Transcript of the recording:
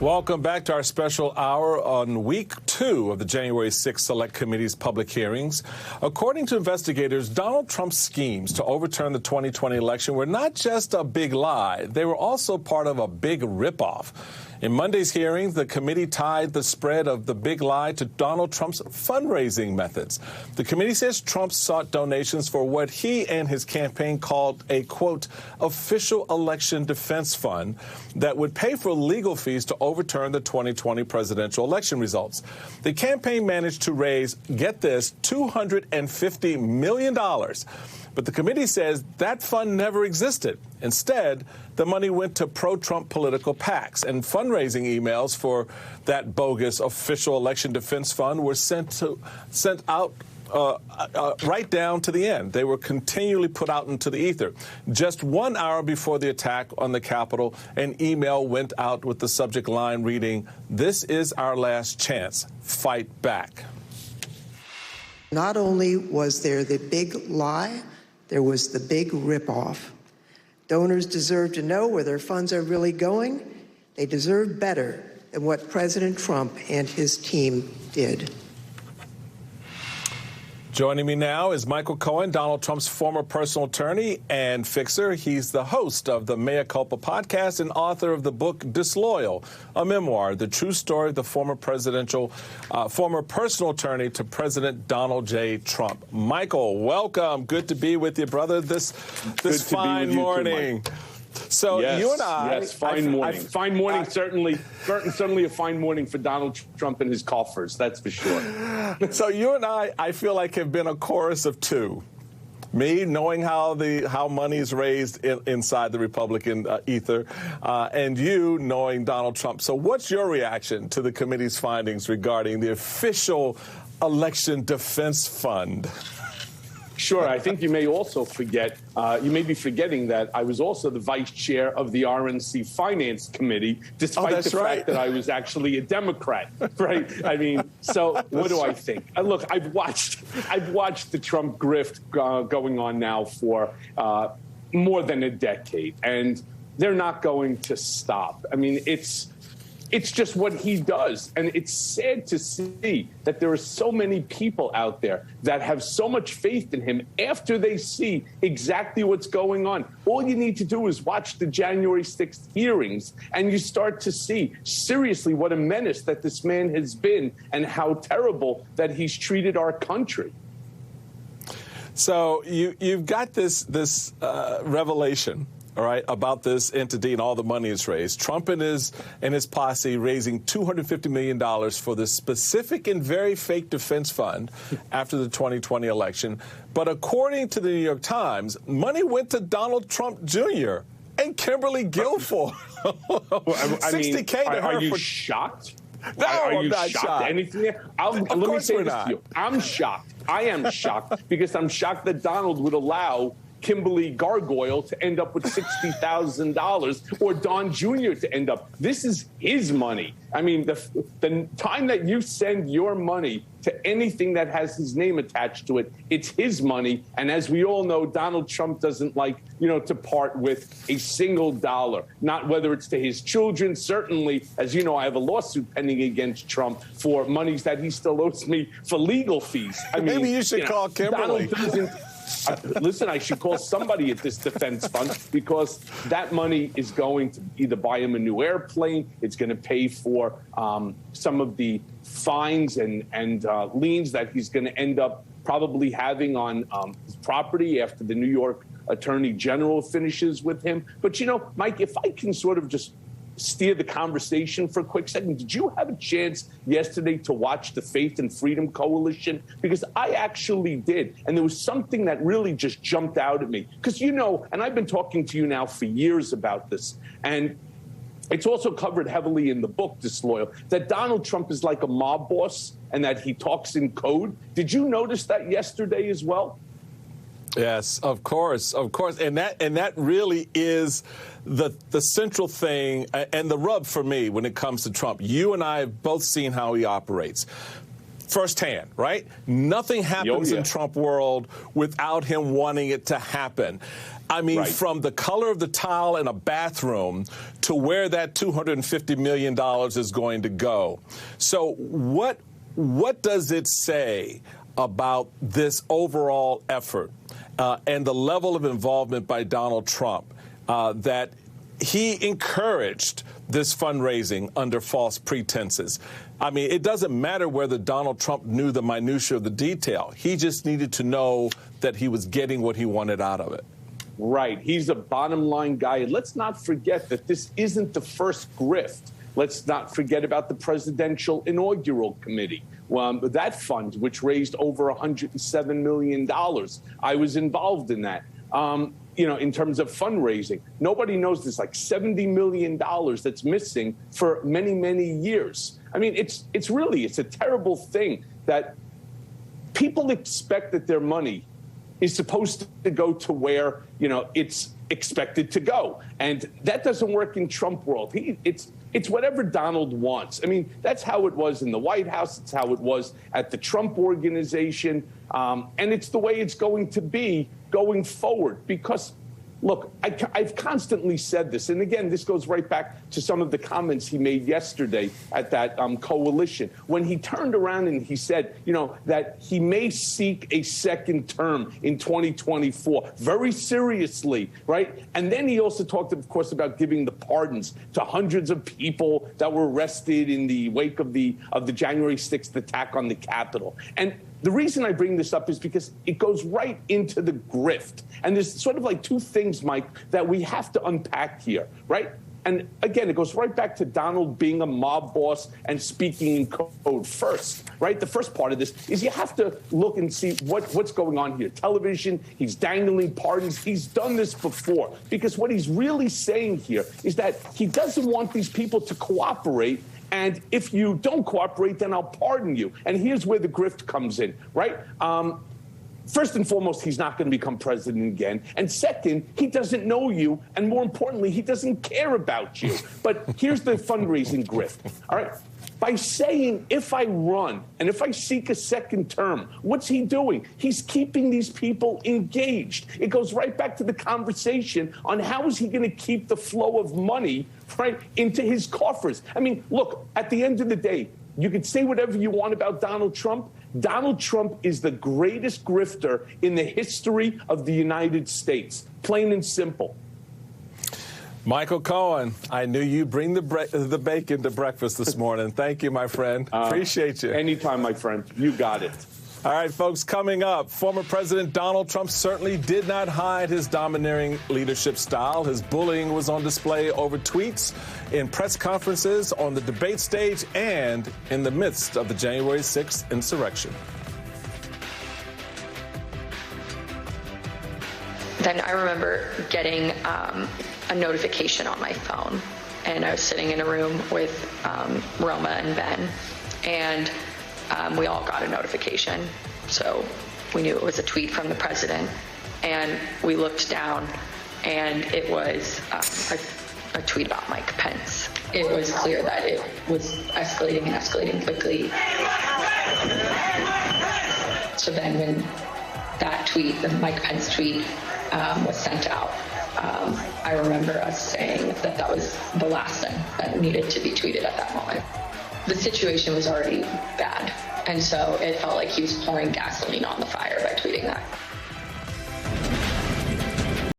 Welcome back to our special hour on week 2 of the January 6th Select Committee's public hearings. According to investigators, Donald Trump's schemes to overturn the 2020 election were not just a big lie, they were also part of a big ripoff. In Monday's hearings, the committee tied the spread of the big lie to Donald Trump's fundraising methods. The committee says Trump sought donations for what he and his campaign called a, quote, official election defense fund that would pay for legal fees to overturn the 2020 presidential election results. The campaign managed to raise, get this, $250 million. But the committee says that fund never existed. Instead, the money went to pro-Trump political PACs, and fundraising emails for that bogus official election defense fund were sent out right down to the end. They were continually put out into the ether. Just 1 hour before the attack on the Capitol, an email went out with the subject line reading, "This is our last chance. Fight back." Not only was there the big lie, there was the big ripoff. Donors deserve to know where their funds are really going. They deserve better than what President Trump and his team did. Joining me now is Michael Cohen, Donald Trump's former personal attorney and fixer. He's the host of the Mea Culpa podcast and author of the book Disloyal, a memoir, the true story of the former personal attorney to President Donald J. Trump. Michael, welcome. Good to be with you, brother, this fine morning. So yes, you and I... Yes, fine morning. Fine morning, certainly a fine morning for Donald Trump and his coffers, that's for sure. So you and I feel like have been a chorus of two. Me knowing how money is raised inside the Republican ether, and you knowing Donald Trump. So what's your reaction to the committee's findings regarding the official election defense fund? Sure. I think you may also forget, you may be forgetting that I was also the vice chair of the RNC Finance Committee, despite the fact that I was actually a Democrat, right? I mean, so what do I think? Look, I've watched the Trump grift going on now for more than a decade, and they're not going to stop. I mean, it's just what he does. And it's sad to see that there are so many people out there that have so much faith in him after they see exactly what's going on. All you need to do is watch the January 6th hearings, and you start to see seriously what a menace that this man has been and how terrible that he's treated our country. So you've got this revelation, all right, about this entity and all the money it's raised. Trump and his posse raising $250 million for this specific and very fake defense fund after the 2020 election. But according to the New York Times, money went to Donald Trump Jr. and Kimberly Guilfoyle. $60K to her. Are you shocked? No, I'm not shocked. Anything? Let me say this to you. I'm shocked. I am shocked because I'm shocked that Donald would allow Kimberly Gargoyle to end up with $60,000 or Don Jr. to end up. This is his money. I mean, the time that you send your money to anything that has his name attached to it, it's his money. And as we all know, Donald Trump doesn't like, to part with a single dollar, not whether it's to his children. Certainly, as you know, I have a lawsuit pending against Trump for monies that he still owes me for legal fees. I mean, maybe you should call Kimberly. Listen, I should call somebody at this defense fund because that money is going to either buy him a new airplane, it's going to pay for some of the fines and liens that he's going to end up probably having on his property after the New York Attorney General finishes with him. But, Mike, if I can sort of just steer the conversation for a quick second. Did you have a chance yesterday to watch the Faith and Freedom Coalition? Because I actually did. And there was something that really just jumped out at me. Because, and I've been talking to you now for years about this. And it's also covered heavily in the book, Disloyal, that Donald Trump is like a mob boss and that he talks in code. Did you notice that yesterday as well? Yes, of course. And that really is the central thing and the rub for me when it comes to Trump. You and I have both seen how he operates. firsthand, right? Nothing happens in Trump world without him wanting it to happen. I mean, from the color of the tile in a bathroom to where that $250 million is going to go. So what does it say about this overall effort and the level of involvement by Donald Trump that he encouraged this fundraising under false pretenses? I mean, it doesn't matter whether Donald Trump knew the minutia of the detail. He just needed to know that he was getting what he wanted out of it. Right. He's a bottom line guy. And let's not forget that this isn't the first grift. Let's not forget about the Presidential Inaugural Committee. That fund, which raised over $107 million. I was involved in that. You know, in terms of fundraising, nobody knows there's like $70 million that's missing for many, many years. I mean, it's a terrible thing that people expect that their money is supposed to go to where, you know, it's expected to go. And that doesn't work in Trump world. It's whatever Donald wants. I mean, that's how it was in the White House. It's how it was at the Trump Organization. And it's the way it's going to be going forward. Because, look, I've constantly said this. And again, this goes right back to some of the comments he made yesterday at that coalition, when he turned around and he said, you know, that he may seek a second term in 2024, very seriously, right? And then he also talked, of course, about giving the pardons to hundreds of people that were arrested in the wake of the January 6th attack on the Capitol. And the reason I bring this up is because it goes right into the grift. And there's sort of like two things, Mike, that we have to unpack here, right? And again, it goes right back to Donald being a mob boss and speaking in code first, right? The first part of this is you have to look and see what's going on here. Television, he's dangling pardons. He's done this before, because what he's really saying here is that he doesn't want these people to cooperate. And if you don't cooperate, then I'll pardon you. And here's where the grift comes in, right? First and foremost, he's not going to become president again. And second, he doesn't know you. And more importantly, he doesn't care about you. But here's the fundraising grift, all right? By saying, if I run and if I seek a second term, what's he doing? He's keeping these people engaged. It goes right back to the conversation on how is he going to keep the flow of money, right, into his coffers. I mean, look, at the end of the day, you can say whatever you want about Donald Trump. Donald Trump is the greatest grifter in the history of the United States, plain and simple. Michael Cohen, I knew you'd bring the bacon to breakfast this morning. Thank you, my friend. Appreciate you. Anytime, my friend. You got it. All right, folks, coming up, former President Donald Trump certainly did not hide his domineering leadership style. His bullying was on display over tweets, in press conferences, on the debate stage, and in the midst of the January 6th insurrection. Then I remember getting a notification on my phone, and I was sitting in a room with Roma and Ben, and we all got a notification. So we knew it was a tweet from the president, and we looked down, and it was a tweet about Mike Pence. It was clear that it was escalating and escalating quickly. So then when that tweet, the Mike Pence tweet, was sent out, I remember us saying that that was the last thing that needed to be tweeted at that moment. The situation was already bad, and so it felt like he was pouring gasoline on the fire by tweeting that.